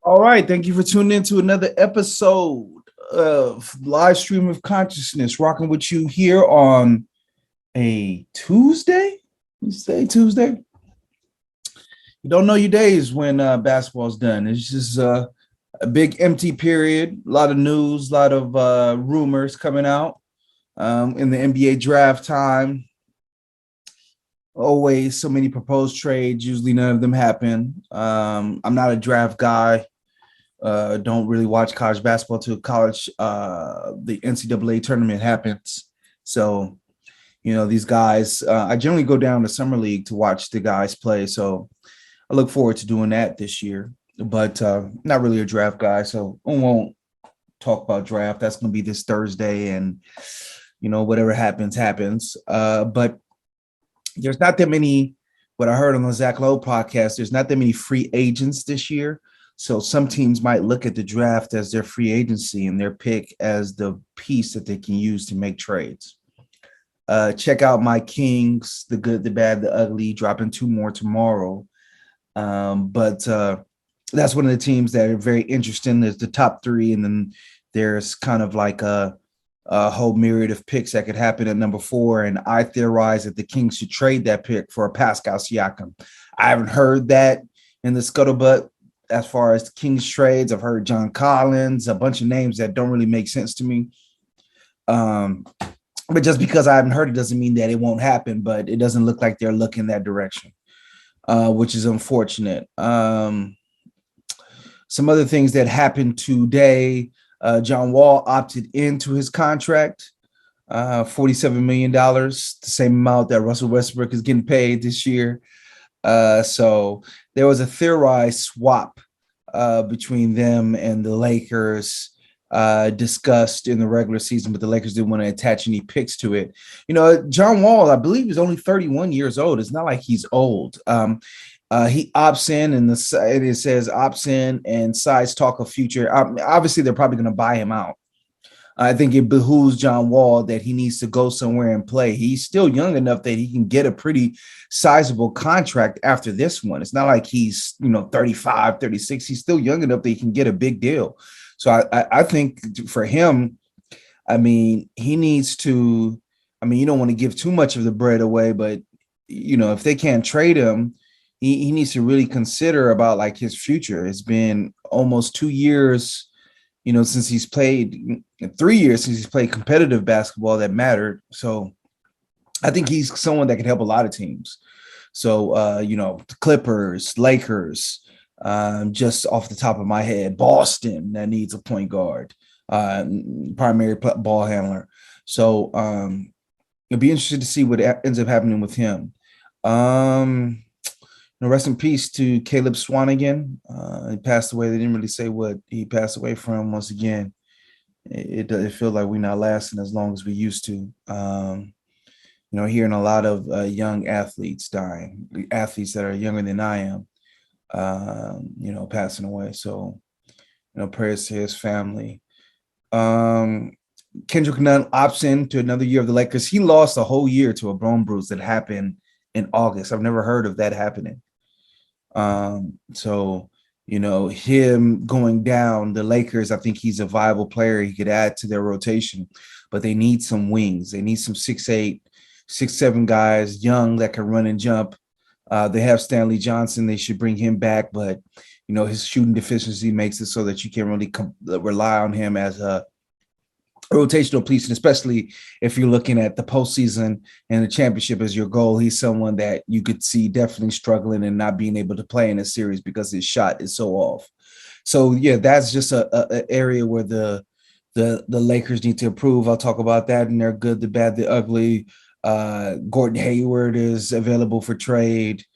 All right, thank you for tuning in to another episode of Live Stream of Consciousness, rocking with you here on a Tuesday. You say Tuesday? You don't know your days when basketball's done. It's just a big empty period, a lot of news, a lot of rumors coming out in the NBA draft time. Always so many proposed trades, usually none of them happen. I'm not a draft guy. Don't really watch college basketball till college. The NCAA tournament happens. So, these guys, I generally go down to Summer League to watch the guys play. So I look forward to doing that this year, but not really a draft guy. So I won't talk about draft. That's going to be this Thursday. And, whatever happens, happens. But there's not that many, what I heard on the Zach Lowe podcast, there's not that many free agents this year. So some teams might look at the draft as their free agency and their pick as the piece that they can use to make trades. Check out my Kings, the good, the bad, the ugly, dropping 2 more tomorrow. But that's one of the teams that are very interesting. There's the top 3, and then there's kind of like a whole myriad of picks that could happen at number 4. And I theorize that the Kings should trade that pick for a Pascal Siakam. I haven't heard that in the scuttlebutt. As far as Kings trades, I've heard John Collins, a bunch of names that don't really make sense to me. But just because I haven't heard it doesn't mean that it won't happen, but it doesn't look like they're looking that direction, which is unfortunate. Some other things that happened today, John Wall opted into his contract, $47 million, the same amount that Russell Westbrook is getting paid this year. So there was a theorized swap between them and the Lakers discussed in the regular season, but the Lakers didn't want to attach any picks to it. John Wall, I believe, is only 31 years old. It's not like he's old. He opts in, and it says opts in and sides talk of future. Obviously, they're probably going to buy him out. I think it behooves John Wall that he needs to go somewhere and play. He's still young enough that he can get a pretty sizable contract after this one. It's not like he's, 35, 36. He's still young enough that he can get a big deal. So I think for him, he needs to, you don't want to give too much of the bread away, but, if they can't trade him, he needs to really consider about like his future. It's been almost 2 years since he's played, 3 years since he's played competitive basketball that mattered. So I think he's someone that can help a lot of teams. So, the Clippers, Lakers, just off the top of my head, Boston that needs a point guard, primary ball handler. So it'll be interesting to see what ends up happening with him. Rest in peace to Caleb Swanigan. He passed away. They didn't really say what he passed away from. Once again, it feels like we're not lasting as long as we used to. Hearing a lot of young athletes dying, athletes that are younger than I am, passing away. So, prayers to his family. Kendrick Nunn opts in to another year of the Lakers. He lost a whole year to a bone bruise that happened in August. I've never heard of that happening. So, him going down, the Lakers, I think he's a viable player. He could add to their rotation, but they need some wings. They need some 6'8", 6'7" guys, young, that can run and jump. They have Stanley Johnson. They should bring him back, but, his shooting deficiency makes it so that you can't really rely on him as a rotational piece, and especially if you're looking at the postseason and the championship as your goal. He's someone that you could see definitely struggling and not being able to play in a series because his shot is so off. So yeah, that's just a area where the Lakers need to improve. I'll talk about that, and they're good, the bad, the ugly. Gordon Hayward is available for trade.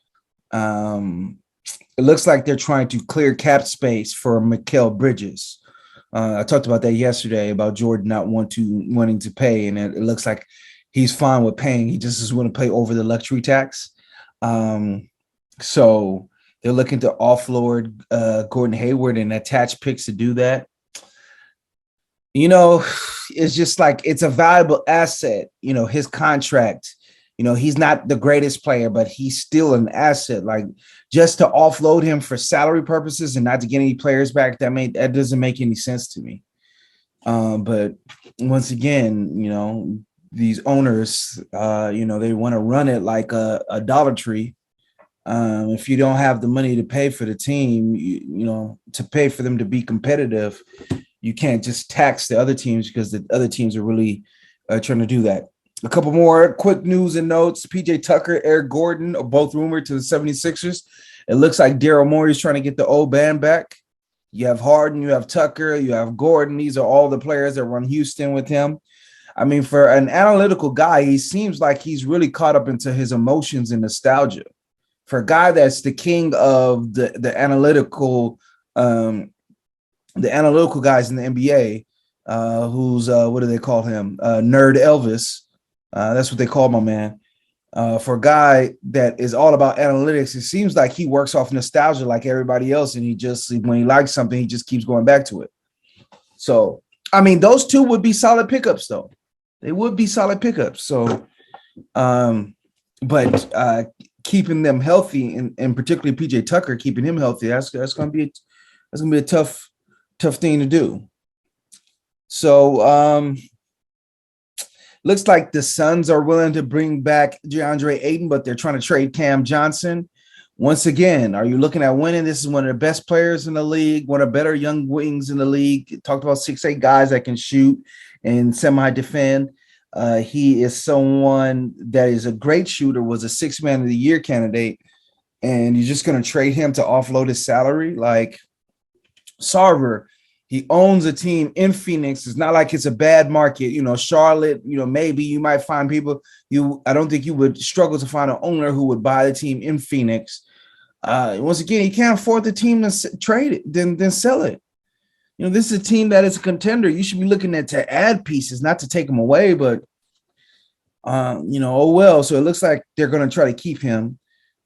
It looks like they're trying to clear cap space for Mikal Bridges. I talked about that yesterday about Jordan not wanting to pay, and it looks like he's fine with paying. He just doesn't want to pay over the luxury tax. So they're looking to offload Gordon Hayward and attach picks to do that. It's just like it's a valuable asset. His contract, He's not the greatest player, but he's still an asset. Like, just to offload him for salary purposes and not to get any players back, that doesn't make any sense to me. But once again, these owners, they want to run it like a Dollar Tree. If you don't have the money to pay for the team, to pay for them to be competitive, you can't just tax the other teams, because the other teams are really trying to do that. A couple more quick news and notes. PJ Tucker, Eric Gordon are both rumored to the 76ers. It looks like Daryl Morey is trying to get the old band back. You have Harden, you have Tucker, you have Gordon. These are all the players that run Houston with him. I mean, for an analytical guy, he seems like he's really caught up into his emotions and nostalgia. For a guy that's the king of the analytical guys in the NBA, who's what do they call him? Nerd Elvis. That's what they call my man. For a guy that is all about analytics, it seems like he works off nostalgia like everybody else, and when he likes something, he just keeps going back to it. So, I mean, those two would be solid pickups, though. They would be solid pickups. So, but keeping them healthy, and particularly PJ Tucker, keeping him healthy, that's gonna be a tough thing to do. So, looks like the Suns are willing to bring back Deandre Ayton, but they're trying to trade Cam Johnson. Once again, are you looking at winning? This is one of the best players in the league, one of the better young wings in the league. Talked about 6'8" guys that can shoot and semi-defend. He is someone that is a great shooter, was a 6th man of the year candidate, and you're just going to trade him to offload his salary? Like, Sarver, he owns a team in Phoenix. It's not like it's a bad market. Charlotte, maybe you might find people. I don't think you would struggle to find an owner who would buy the team in Phoenix. Once again, you can't afford the team to trade it, then sell it. This is a team that is a contender. You should be looking to add pieces, not to take them away, but, oh well. So it looks like they're going to try to keep him.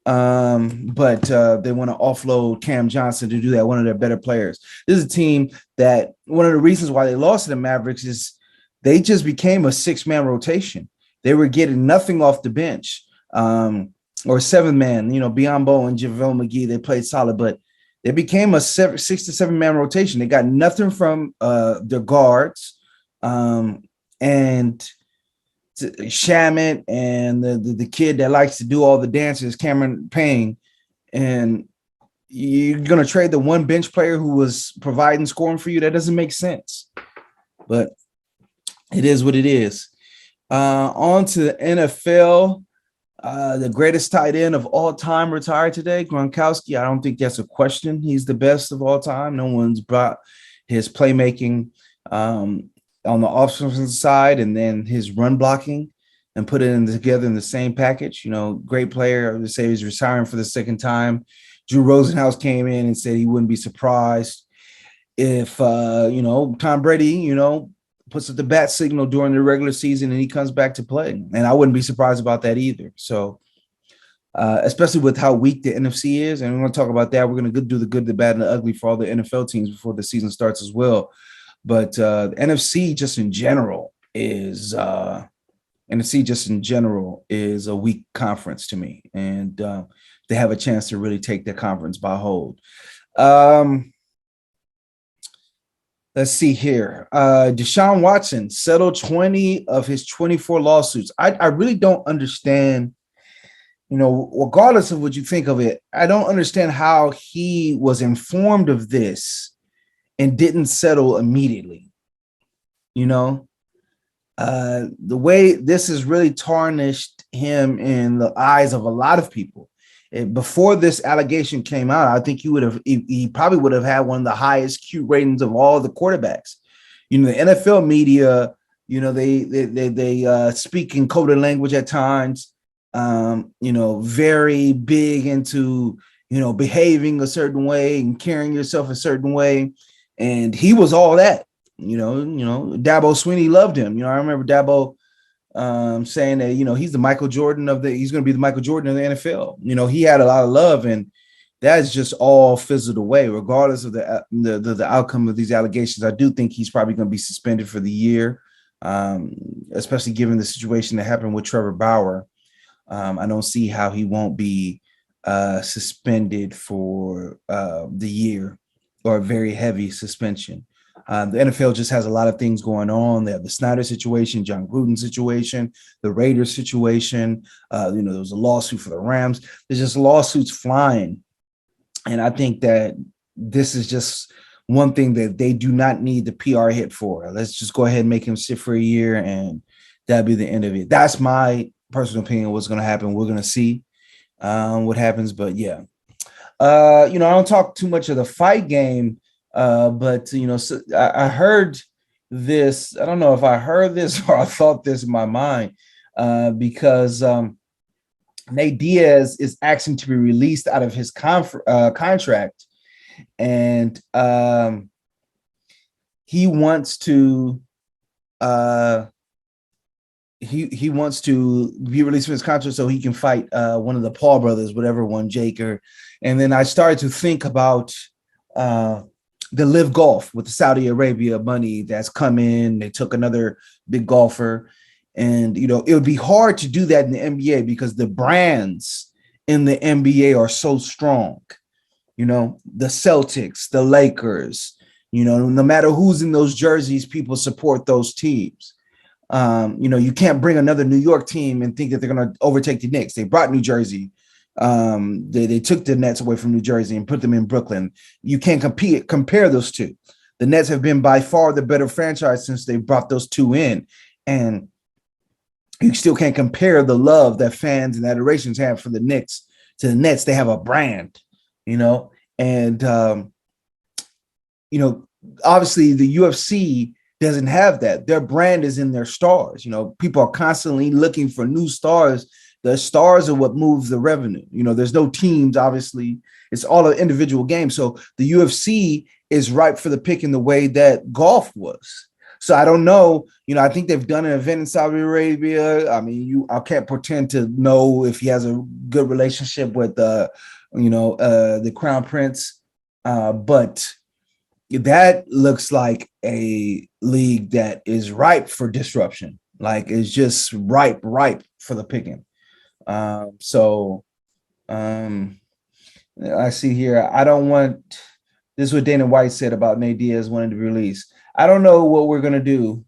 But they want to offload Cam Johnson to do that, one of their better players. This is a team that one of the reasons why they lost to the Mavericks is they just became a 6-man rotation. They were getting nothing off the bench, or 7-man, Biyombo and JaVale McGee, they played solid, but they became a 6 to 7-man rotation. They got nothing from their guards, and Shamit and the kid that likes to do all the dances, Cameron Payne, and you're going to trade the one bench player who was providing scoring for you? That doesn't make sense, but it is what it is. On to the NFL. The greatest tight end of all time retired today, Gronkowski. I don't think that's a question. He's the best of all time. No one's brought his playmaking on the offensive side and then his run blocking and put it together in the same package. Great player. I would say he's retiring for the second time. Drew Rosenhaus came in and said he wouldn't be surprised if, Tom Brady, puts up the bat signal during the regular season and he comes back to play. And I wouldn't be surprised about that either. So, especially with how weak the NFC is. And we're going to talk about that. We're going to do the good, the bad, and the ugly for all the NFL teams before the season starts as well. But the NFC just in general is a weak conference to me. And they have a chance to really take the conference by hold. Let's see here. Deshaun Watson settled 20 of his 24 lawsuits. I really don't understand, regardless of what you think of it, I don't understand how he was informed of this and didn't settle immediately. The way this has really tarnished him in the eyes of a lot of people. Before this allegation came out, I think he probably would have had one of the highest Q ratings of all the quarterbacks. The NFL media, they speak in coded language at times, very big into, behaving a certain way and carrying yourself a certain way. And he was all that, Dabo Swinney loved him. I remember Dabo saying that, he's the Michael Jordan he's going to be the Michael Jordan of the NFL. He had a lot of love, and that's just all fizzled away, regardless of the outcome of these allegations. I do think he's probably going to be suspended for the year, especially given the situation that happened with Trevor Bauer. I don't see how he won't be suspended for the year, or a very heavy suspension. The NFL just has a lot of things going on. They have the Snyder situation, John Gruden situation, the Raiders situation. There was a lawsuit for the Rams. There's just lawsuits flying. And I think that this is just one thing that they do not need the PR hit for. Let's just go ahead and make him sit for a year, and that'll be the end of it. That's my personal opinion. What's going to happen? We're going to see what happens. But yeah, I don't talk too much of the fight game, but so I heard this. I don't know if I heard this or I thought this in my mind, because Nate Diaz is asking to be released out of his contract, and he wants to he wants to be released from his contract so he can fight one of the Paul brothers, whatever one, Jake. And then I started to think about the LIV Golf with the Saudi Arabia money that's come in. They took another big golfer. And, it would be hard to do that in the NBA because the brands in the NBA are so strong. The Celtics, the Lakers, no matter who's in those jerseys, people support those teams. You can't bring another New York team and think that they're going to overtake the Knicks. They brought New Jersey. They took the Nets away from New Jersey and put them in Brooklyn. You can't compare those two. The Nets have been by far the better franchise since they brought those two in. And you still can't compare the love that fans and adorations have for the Knicks to the Nets. They have a brand, and obviously the UFC doesn't have that. Their brand is in their stars. People are constantly looking for new stars. The stars are what moves the revenue. There's no teams, obviously. It's all an individual game. So the UFC is ripe for the pick in the way that golf was. So I don't know, I think they've done an event in Saudi Arabia. I mean, I can't pretend to know if he has a good relationship with, the Crown Prince. But that looks like a league that is ripe for disruption. Like, it's just ripe for the picking. I see here, I don't want, this is what Dana White said about Nate Diaz wanting to be released. I don't know what we're going to do.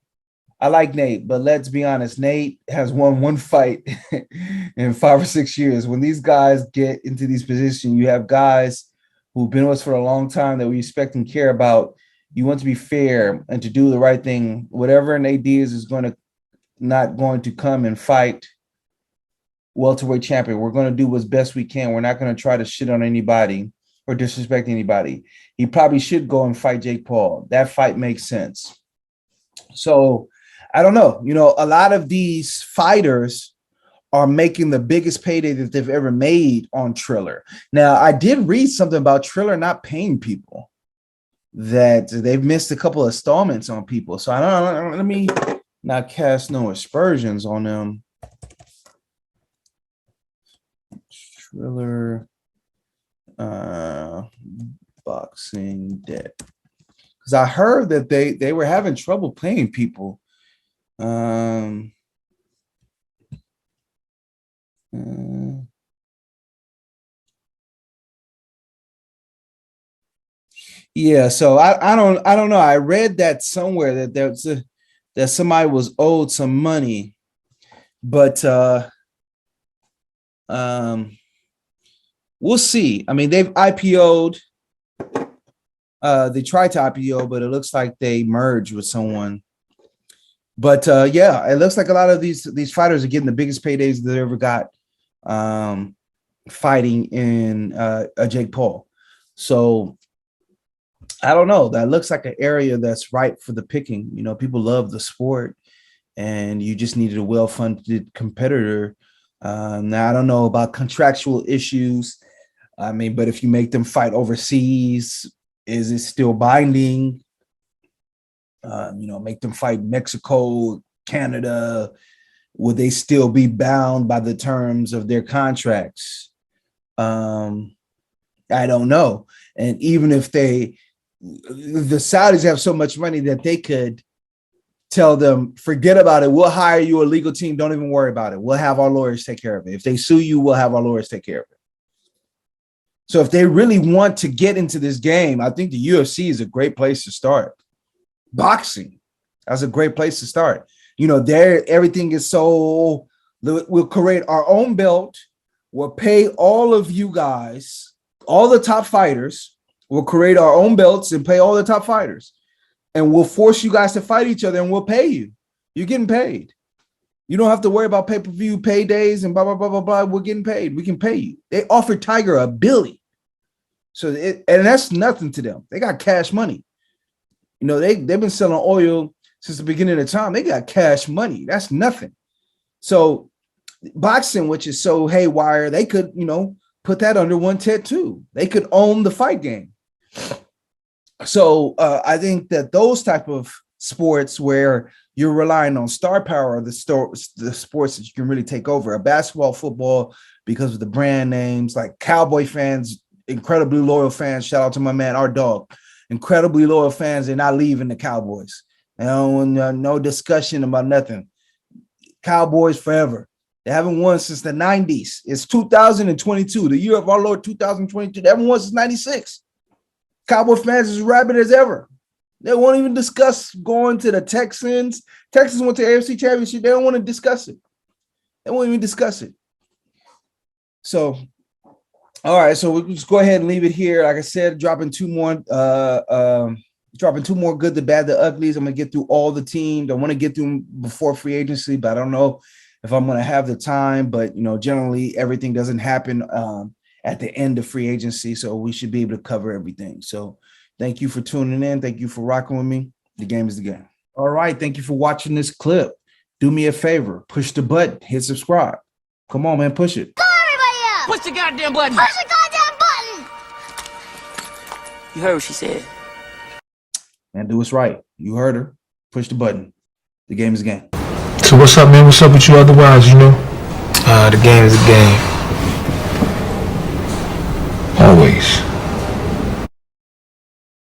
I like Nate, but let's be honest. Nate has won one fight in 5 or 6 years. When these guys get into these positions, you have guys who've been with us for a long time that we respect and care about. You want to be fair and to do the right thing. Whatever Nate Diaz is not going to come and fight welterweight champion. We're going to do what's best we can. We're not going to try to shit on anybody or disrespect anybody. He probably should go and fight Jake Paul. That fight makes sense. So I don't know. A lot of these fighters are making the biggest payday that they've ever made on Triller. Now, I did read something about Triller not paying people, that they've missed a couple of installments on people. So I don't, let me not cast no aspersions on them. Triller boxing debt, because I heard that they were having trouble paying people. Yeah, so I don't know. I read that somewhere that that somebody was owed some money, but we'll see. I mean, they've IPO'd. They tried to IPO, but it looks like they merged with someone. But yeah, it looks like a lot of these fighters are getting the biggest paydays they ever got fighting in Jake Paul. So I don't know. That looks like an area that's ripe for the picking. People love the sport, and you just needed a well-funded competitor. Now, I don't know about contractual issues. I mean, but if you make them fight overseas, is it still binding? Make them fight Mexico, Canada. Would they still be bound by the terms of their contracts? I don't know. And even if the Saudis have so much money that they could tell them, forget about it. We'll hire you a legal team. Don't even worry about it. We'll have our lawyers take care of it. If they sue you, we'll have our lawyers take care of it. So if they really want to get into this game, I think the UFC is a great place to start. Boxing, that's a great place to start. There, everything is so, we'll create our own belt. We'll pay all of you guys, all the top fighters. We'll create our own belts and pay all the top fighters. And we'll force you guys to fight each other and we'll pay you. You're getting paid. You don't have to worry about pay-per-view paydays and blah, blah, blah, blah, blah. We're getting paid. We can pay you. They offered Tiger $1 billion. So, and that's nothing to them. They got cash money. They've been selling oil since the beginning of time. They got cash money. That's nothing. So boxing, which is so haywire, they could, put that under one tattoo. They could own the fight game. So I think that those type of sports where you're relying on star power are the sports that you can really take over. A basketball, football, because of the brand names, like Cowboy fans, incredibly loyal fans. Shout out to my man, our dog. Incredibly loyal fans. They're not leaving the Cowboys. No discussion about nothing. Cowboys forever. They haven't won since the 90s. It's 2022, the year of our Lord 2022. They haven't won since 96. Cowboy fans as rabid as ever. They won't even discuss going to the Texans. Texans went to the AFC Championship. They don't want to discuss it. They won't even discuss it. So, all right. So we'll just go ahead and leave it here. Like I said, dropping two more good, the bad, the uglies. I'm going to get through all the teams. I want to get through them before free agency, but I don't know if I'm going to have the time. But, generally everything doesn't happen at the end of free agency. So we should be able to cover everything. So thank you for tuning in. Thank you for rocking with me. The game is the game. All right. Thank you for watching this clip. Do me a favor. Push the button. Hit subscribe. Come on, man. Push it. Push the goddamn button. Push the goddamn button. You heard what she said. Man, do what's right. You heard her. Push the button. The game is the game. So what's up, man? What's up with you otherwise, The game is a game. Always.